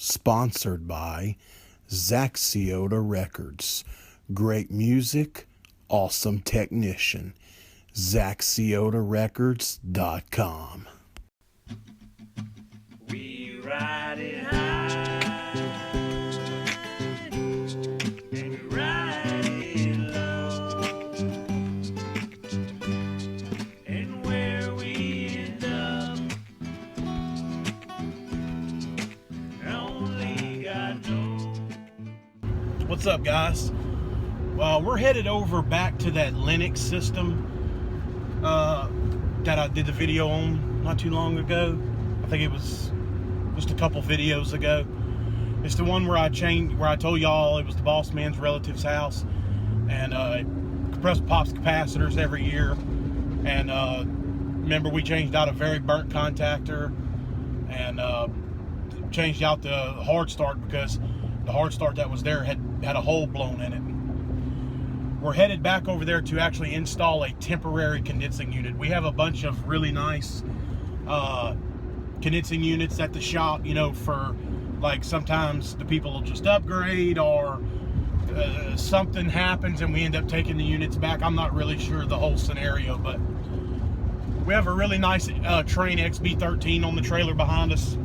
Sponsored by Zach Ciota Records. Great music, awesome technician. ZachCiotaRecords.com. We ride it high and ride it low, and where we end up, only God knows. What's up, guys? Well, we're headed over back to that Linux system that I did the video on not too long ago. I think it was just a couple videos ago. It's the one where I told y'all it was the boss man's relative's house, and pops capacitors every year. And remember, we changed out a very burnt contactor and changed out the hard start because the hard start that was there had a hole blown in it. We're headed back over there to actually install a temporary condensing unit. We have a bunch of really nice condensing units at the shop, you know, for like sometimes the people will just upgrade, or something happens and we end up taking the units back. I'm not really sure the whole scenario, but we have a really nice Train XB13 on the trailer behind us.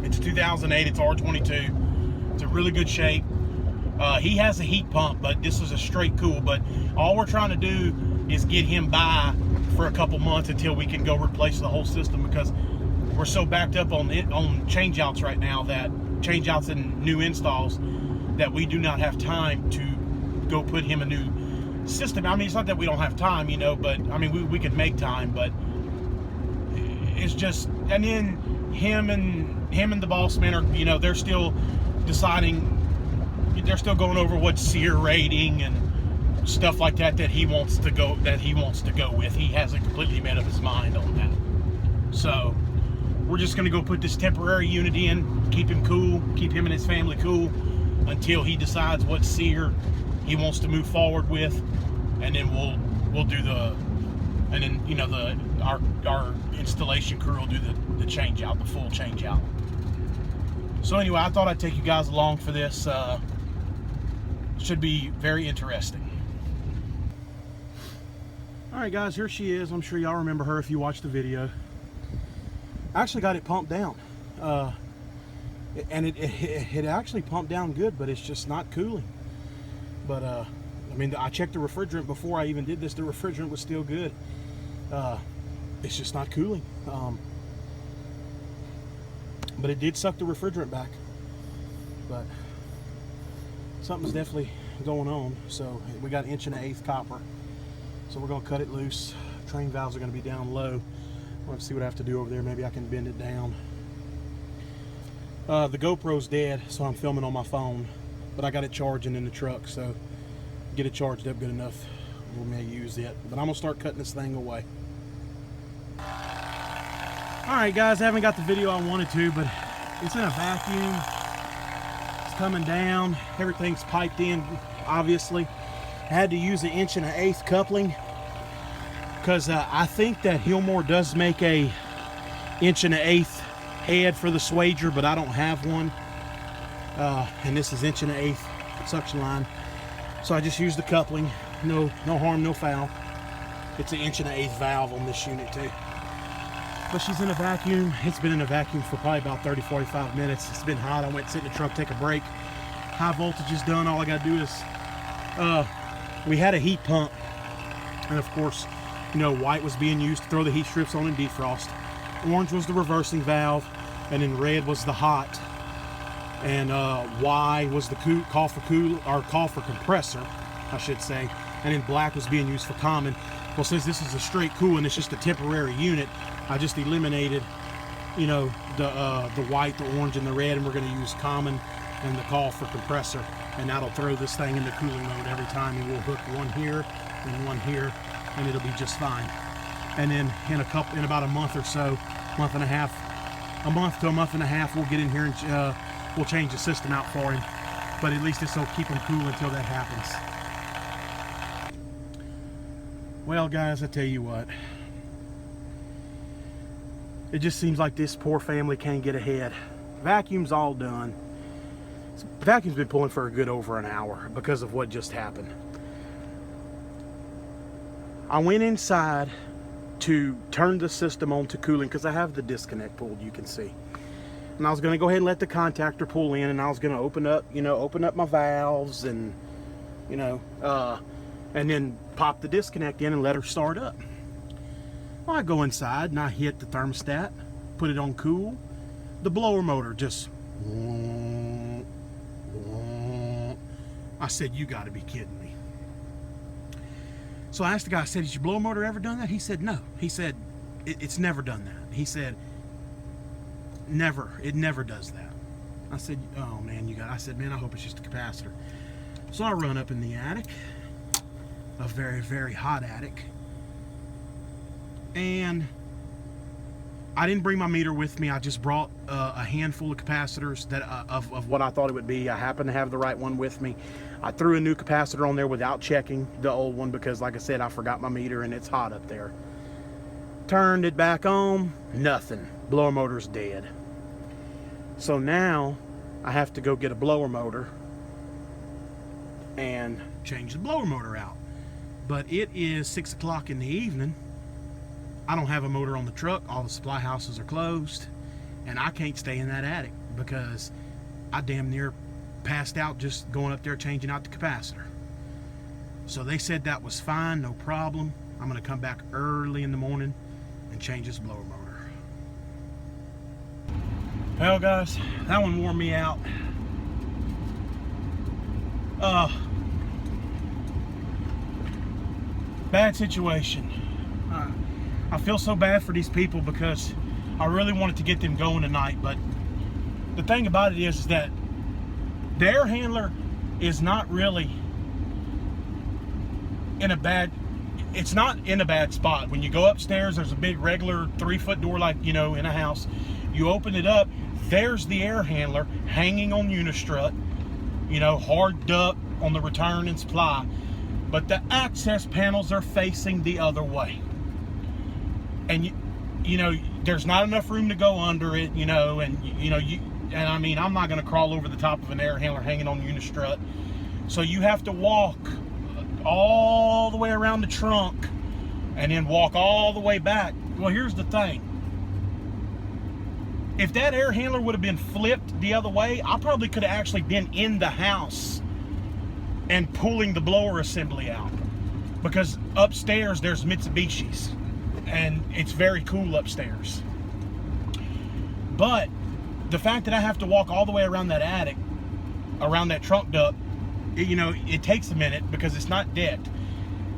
It's 2008, it's R22. It's in really good shape. He has a heat pump, but this is a straight cool. But all we're trying to do is get him by for a couple months until we can go replace the whole system, because we're so backed up on change outs right now, that change outs and new installs, that we do not have time to go put him a new system. I mean, it's not that we don't have time, you know, but I mean, we could make time, but it's just, and then him and the boss man are, you know, they're still deciding. They're still going over what SEER rating and stuff like that he wants to go with. He hasn't completely made up his mind on that. So we're just going to go put this temporary unit in, keep him cool, keep him and his family cool until he decides what SEER he wants to move forward with, and then we'll do and then, you know, our installation crew will do the change out, the full change out. So anyway, I thought I'd take you guys along for this. Should be very interesting. Alright guys, here she is. I'm sure y'all remember her if you watched the video. I actually got it pumped down. And it actually pumped down good, but it's just not cooling. But I mean, I checked the refrigerant before I even did this. The refrigerant was still good. It's just not cooling. But it did suck the refrigerant back. But something's definitely going on. So we got 1 1/8" copper. So we're gonna cut it loose. Train valves are gonna be down low. Let's see what I have to do over there. Maybe I can bend it down. The GoPro's dead, so I'm filming on my phone, but I got it charging in the truck, so get it charged up good enough, we may use it. But I'm gonna start cutting this thing away. Alright guys, I haven't got the video I wanted to, but it's in a vacuum. Coming down, everything's piped in, obviously. I had to use an 1 1/8" coupling because I think that Hillmore does make a 1 1/8" head for the Swager, but I don't have one. And this is 1 1/8" suction line, so I just used the coupling. No harm, no foul. It's an 1 1/8" valve on this unit too. But she's in a vacuum. It's been in a vacuum for probably about 30-45 minutes. It's been hot. I went to sit in the truck, take a break. High voltage is done. All I got to do is, we had a heat pump. And of course, you know, white was being used to throw the heat strips on and defrost. Orange was the reversing valve. And then red was the hot. And Y was the call for compressor, I should say. And then black was being used for common. Well, since this is a straight cool and it's just a temporary unit, I just eliminated, you know, the white, the orange, and the red, and we're going to use common and the call for compressor, and that'll throw this thing into cooling mode every time, and we'll hook one here and one here, and it'll be just fine. And then in about a month or so, a month to a month and a half, we'll get in here and we'll change the system out for him. But at least this will keep him cool until that happens. Well, guys, I tell you what. It just seems like this poor family can't get ahead. Vacuum's all done. Vacuum's been pulling for a good over an hour because of what just happened. I went inside to turn the system on to cooling because I have the disconnect pulled, you can see. And I was going to go ahead and let the contactor pull in, and I was going to open up my valves and, and then pop the disconnect in and let her start up. Well, I go inside and I hit the thermostat, put it on cool. The blower motor just, I said, you got to be kidding me. So I asked the guy, I said, has your blower motor ever done that? He said, no. He said, it's never done that. He said, never. It never does that. I said, oh man, I said, man, I hope it's just a capacitor. So I run up in the attic, a very, very hot attic. And I didn't bring my meter with me. I just brought a handful of capacitors that of what I thought it would be. I happened to have the right one with me. I threw a new capacitor on there without checking the old one because, like I said, I forgot my meter and it's hot up there. Turned it back on, nothing. Blower motor's dead. So now I have to go get a blower motor and change the blower motor out. But it is 6 o'clock in the evening. I don't have a motor on the truck. All the supply houses are closed, and I can't stay in that attic because I damn near passed out just going up there changing out the capacitor. So they said that was fine, no problem. I'm going to come back early in the morning and change this blower motor. Well, guys, that one wore me out. Bad situation. I feel so bad for these people because I really wanted to get them going tonight, but the thing about it is that the air handler is not really in a bad, it's not in a bad spot. When you go upstairs, there's a big regular 3-foot door like, in a house. You open it up, there's the air handler hanging on unistrut, hard up on the return and supply, but the access panels are facing the other way. And there's not enough room to go under it, and I mean, I'm not going to crawl over the top of an air handler hanging on unistrut. So you have to walk all the way around the trunk and then walk all the way back. Well, here's the thing. If that air handler would have been flipped the other way, I probably could have actually been in the house and pulling the blower assembly out, because upstairs there's Mitsubishis and it's very cool upstairs. But the fact that I have to walk all the way around that attic, around that trunk duct, it takes a minute because it's not decked.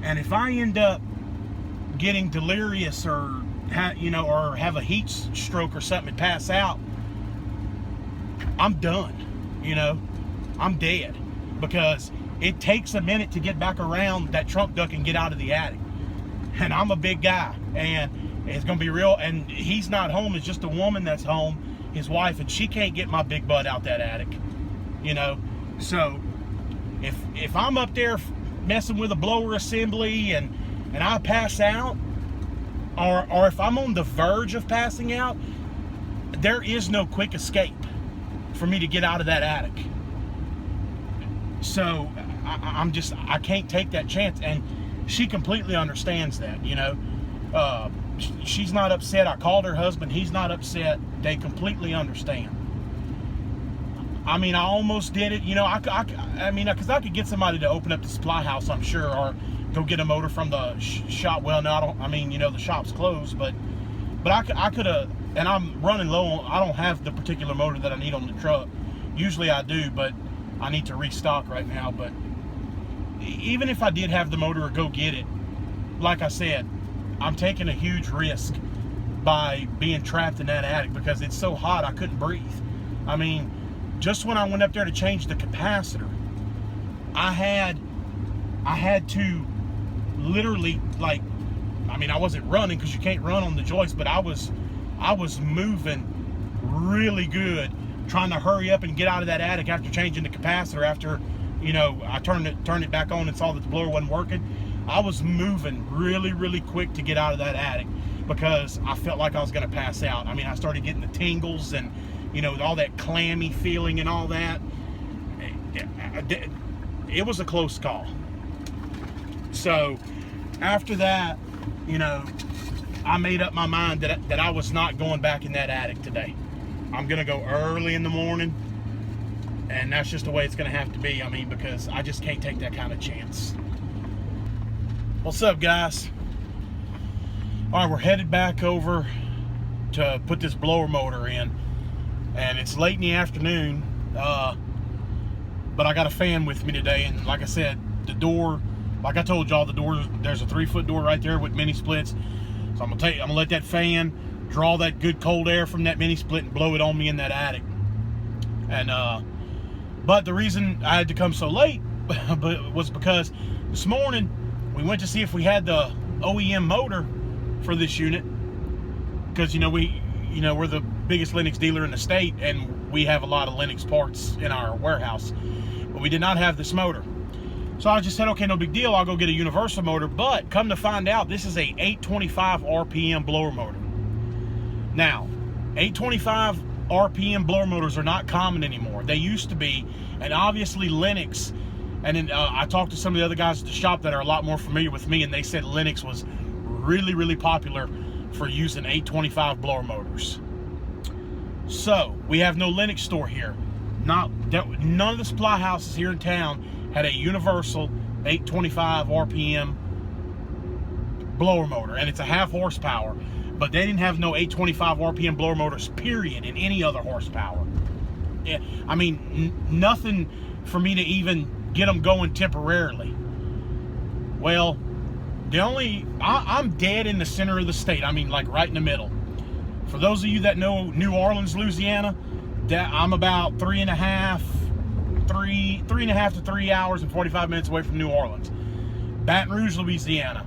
And if I end up getting delirious or have a heat stroke or something and pass out, I'm done. I'm dead, because it takes a minute to get back around that trunk duct and get out of the attic. And I'm a big guy, and it's gonna be real. And he's not home. It's just a woman that's home, his wife, and she can't get my big butt out that attic. So if I'm up there messing with a blower assembly and I pass out, or if I'm on the verge of passing out, there is no quick escape for me to get out of that attic. So I can't take that chance, and she completely understands that. She's not upset. I called her husband. He's not upset. They completely understand. I mean, I almost did it. I mean, because I could get somebody to open up the supply house, I'm sure, or go get a motor from the shop. Well, no, I don't. I mean, the shop's closed, but I could have. And I'm running low on. I don't have the particular motor that I need on the truck. Usually I do, but I need to restock right now. But even if I did have the motor or go get it, like I said, I'm taking a huge risk by being trapped in that attic because it's so hot I couldn't breathe. I mean, just when I went up there to change the capacitor, I had to literally, I wasn't running because you can't run on the joist, but I was moving really good, trying to hurry up and get out of that attic after changing the capacitor. After I turned it back on and saw that the blower wasn't working, I was moving really, really quick to get out of that attic because I felt like I was going to pass out. I mean, I started getting the tingles, and you know, all that clammy feeling and all that. It was a close call. So after that, you know, I made up my mind that I was not going back in that attic today. I'm gonna go early in the morning, and that's just the way it's gonna have to be. I mean, because I just can't take that kind of chance. What's up, guys? All right, we're headed back over to put this blower motor in, and it's late in the afternoon, but I got a fan with me today, and like I said, the door, like I told y'all, the door, there's a 3-foot door right there with mini splits. So I'm gonna let that fan draw that good cold air from that mini split and blow it on me in that attic. And but the reason I had to come so late was because this morning we went to see if we had the OEM motor for this unit, because you know we're the biggest Lennox dealer in the state, and we have a lot of Lennox parts in our warehouse, but we did not have this motor. So I just said, okay, no big deal, I'll go get a universal motor. But come to find out, this is a 825 RPM blower motor. Now, 825 RPM blower motors are not common anymore. They used to be, and obviously Lennox, and then I talked to some of the other guys at the shop that are a lot more familiar with me, and they said Lennox was really, really popular for using 825 blower motors. So we have no Lennox store here. None of the supply houses here in town had a universal 825 RPM blower motor, and it's a half horsepower, but they didn't have no 825 RPM blower motors, period, in any other horsepower. Yeah, I mean, nothing for me to even get them going temporarily. Well, I'm dead in the center of the state. I mean, like right in the middle. For those of you that know New Orleans, Louisiana, that I'm about 3.5 to 3 hours and 45 minutes away from New Orleans. Baton Rouge, Louisiana,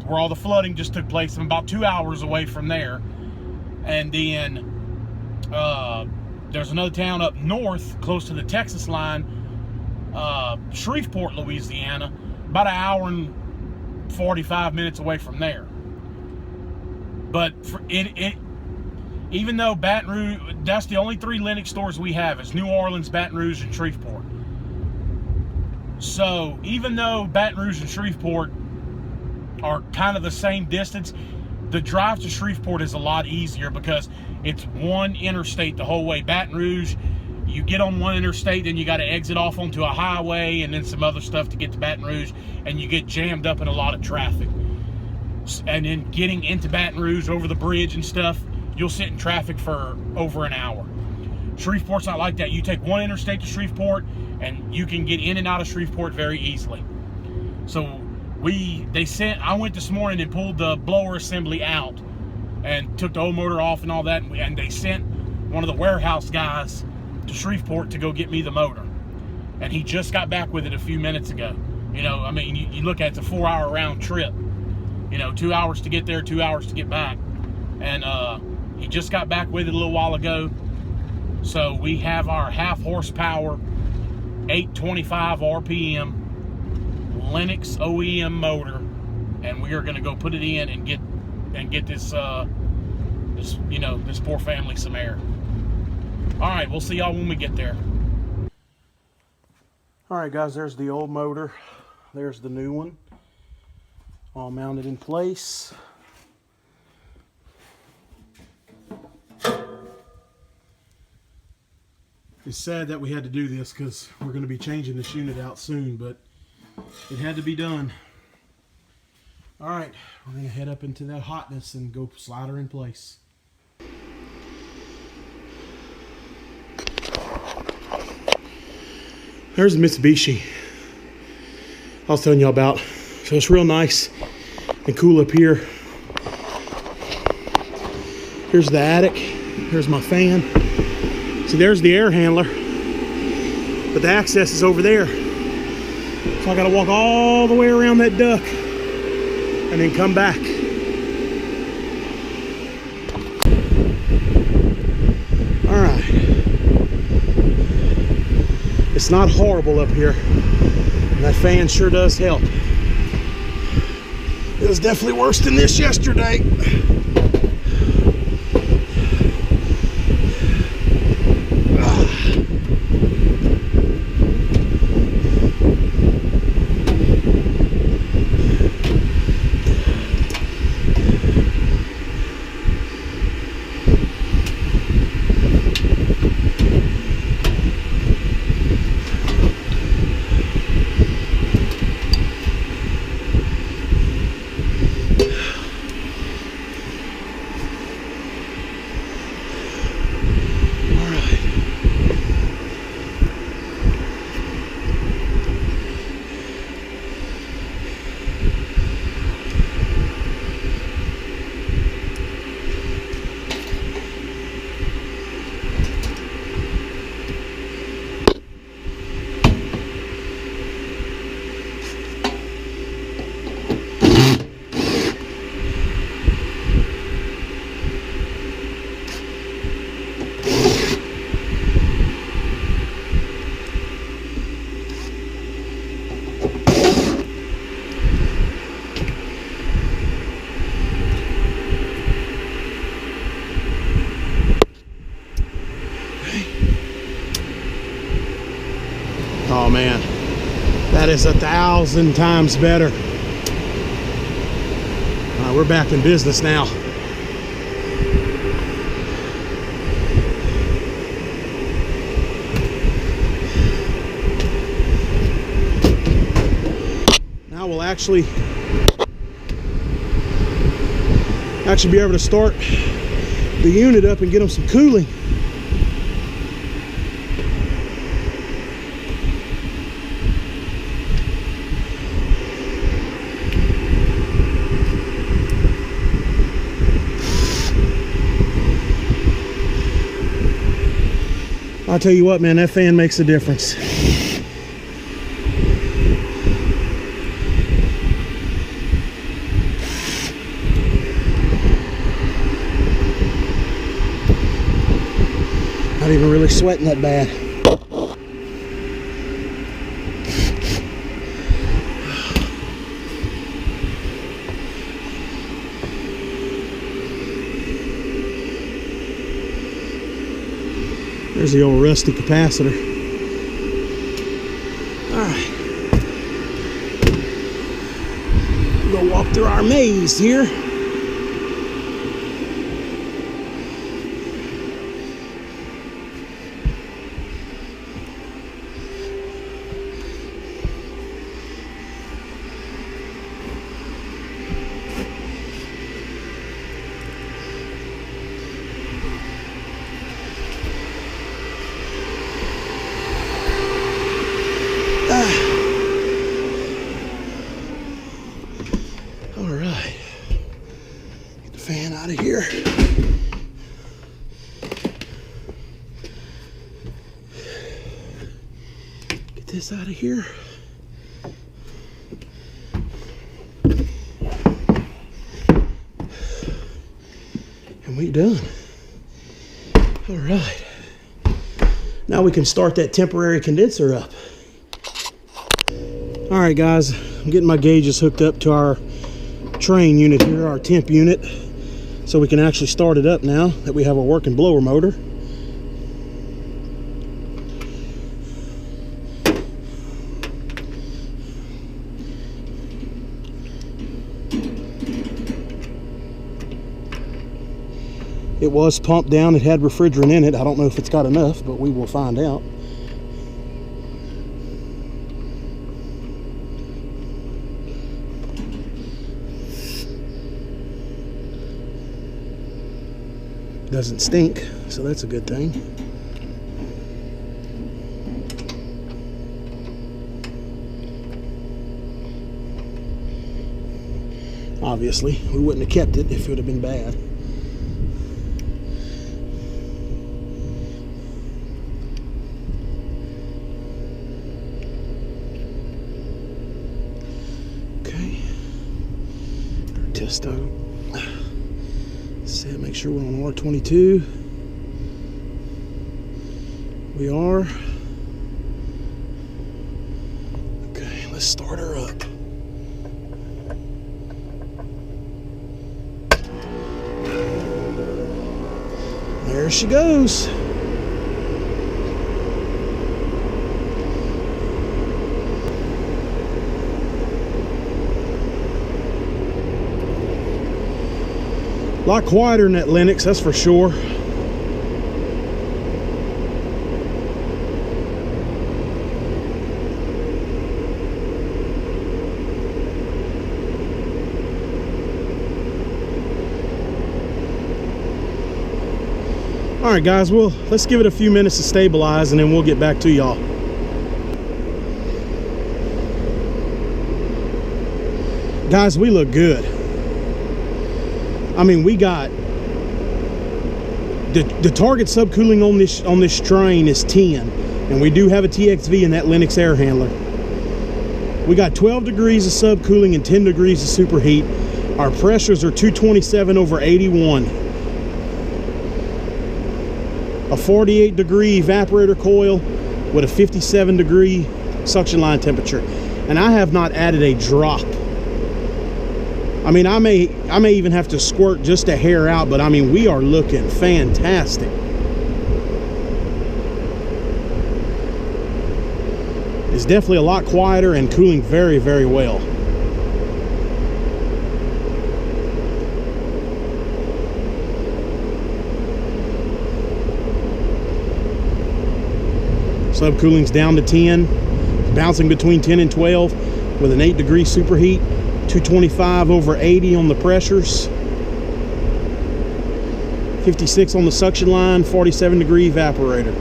where all the flooding just took place, I'm about 2 hours away from there. And then there's another town up north, close to the Texas line, Shreveport, Louisiana, about 1 hour and 45 minutes away from there. But even though Baton Rouge, that's the only 3 Lennox stores we have, is New Orleans, Baton Rouge, and Shreveport. So even though Baton Rouge and Shreveport are kind of the same distance, the drive to Shreveport is a lot easier because it's one interstate the whole way. Baton Rouge, you get on one interstate, then you got to exit off onto a highway and then some other stuff to get to Baton Rouge, and you get jammed up in a lot of traffic. And then getting into Baton Rouge over the bridge and stuff, you'll sit in traffic for over an hour. Shreveport's not like that. You take one interstate to Shreveport and you can get in and out of Shreveport very easily. So I went this morning and pulled the blower assembly out and took the old motor off and all that, and they sent one of the warehouse guys to Shreveport to go get me the motor. And he just got back with it a few minutes ago. You know, I mean, you look at it, it's a 4-hour round trip. You know, 2 hours to get there, 2 hours to get back. And he just got back with it a little while ago. So we have our half horsepower 825 RPM Lennox OEM motor, and we are going to go put it in and get this this poor family some air. All right, we'll see y'all when we get there. All right, guys, there's the old motor. There's the new one, all mounted in place. It's sad that we had to do this because we're going to be changing this unit out soon, but it had to be done. All right, we're going to head up into that hotness and go slide her in place. There's the Mitsubishi I was telling y'all about. So it's real nice and cool up here. Here's the attic. Here's my fan. See, there's the air handler, but the access is over there. So I gotta walk all the way around that duct and then come back. All right. It's not horrible up here. And that fan sure does help. It was definitely worse than this yesterday. Oh man, that is 1,000 times better. All right, we're back in business now. Now we'll actually be able to start the unit up and get them some cooling. I'll tell you what, man, that fan makes a difference. Not even really sweating that bad. There's the old rusty capacitor. All right. We'll walk through our maze here. All right, get the fan out of here. Get this out of here. And we done. All right. Now we can start that temporary condenser up. All right, guys, I'm getting my gauges hooked up to our train unit here, our temp unit, so we can actually start it up now that we have a working blower motor. It was pumped down, it had refrigerant in it. I don't know if it's got enough, but we will find out. Doesn't stink, so that's a good thing. Obviously, we wouldn't have kept it if it would have been bad. Okay, our test out. Make sure we're on R22. We are. Okay, let's start her up. There she goes. A lot quieter than that Linux, that's for sure. All right, guys, well, let's give it a few minutes to stabilize and then we'll get back to y'all. Guys, we look good. I mean, we got the target subcooling on this train is 10, and we do have a TXV in that Linux air handler. We got 12 degrees of subcooling and 10 degrees of superheat. Our pressures are 227 over 81. A 48 degree evaporator coil with a 57 degree suction line temperature, and I have not added a drop. I mean, I may even have to squirt just a hair out, but I mean, we are looking fantastic. is definitely a lot quieter and cooling very, very well. Subcooling's down to 10, bouncing between 10 and 12 with an 8-degree superheat, 225 over 80 on the pressures, 56 on the suction line, 47-degree evaporator,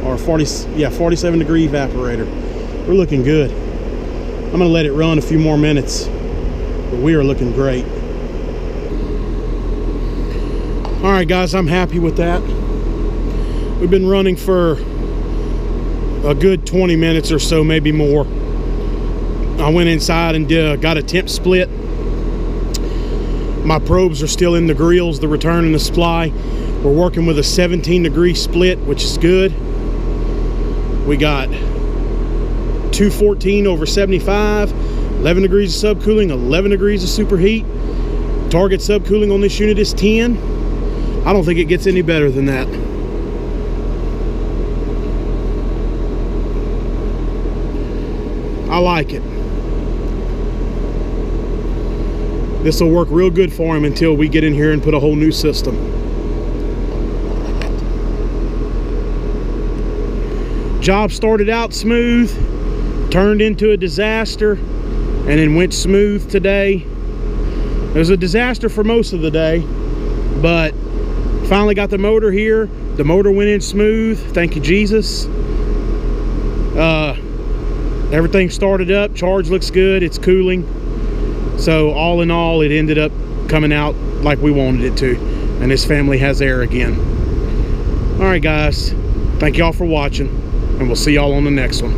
or 47-degree evaporator. We're looking good. I'm gonna let it run a few more minutes, but we are looking great. All right, guys, I'm happy with that. We've been running for a good 20 minutes or so, maybe more. I went inside and got a temp split. My probes are still in the grills, the return and the supply. We're working with a 17-degree split, which is good. We got 214 over 75, 11 degrees of subcooling, 11 degrees of superheat. Target subcooling on this unit is 10. I don't think it gets any better than that. I like it. This will work real good for him until we get in here and put a whole new system. Job started out smooth, turned into a disaster, and then went smooth today. It was a disaster for most of the day, but finally got the motor here. The motor went in smooth, thank you Jesus. Everything started up, charge looks good, it's cooling. So all in all, it ended up coming out like we wanted it to, and this family has air again. All right, guys, thank y'all for watching, and we'll see y'all on the next one.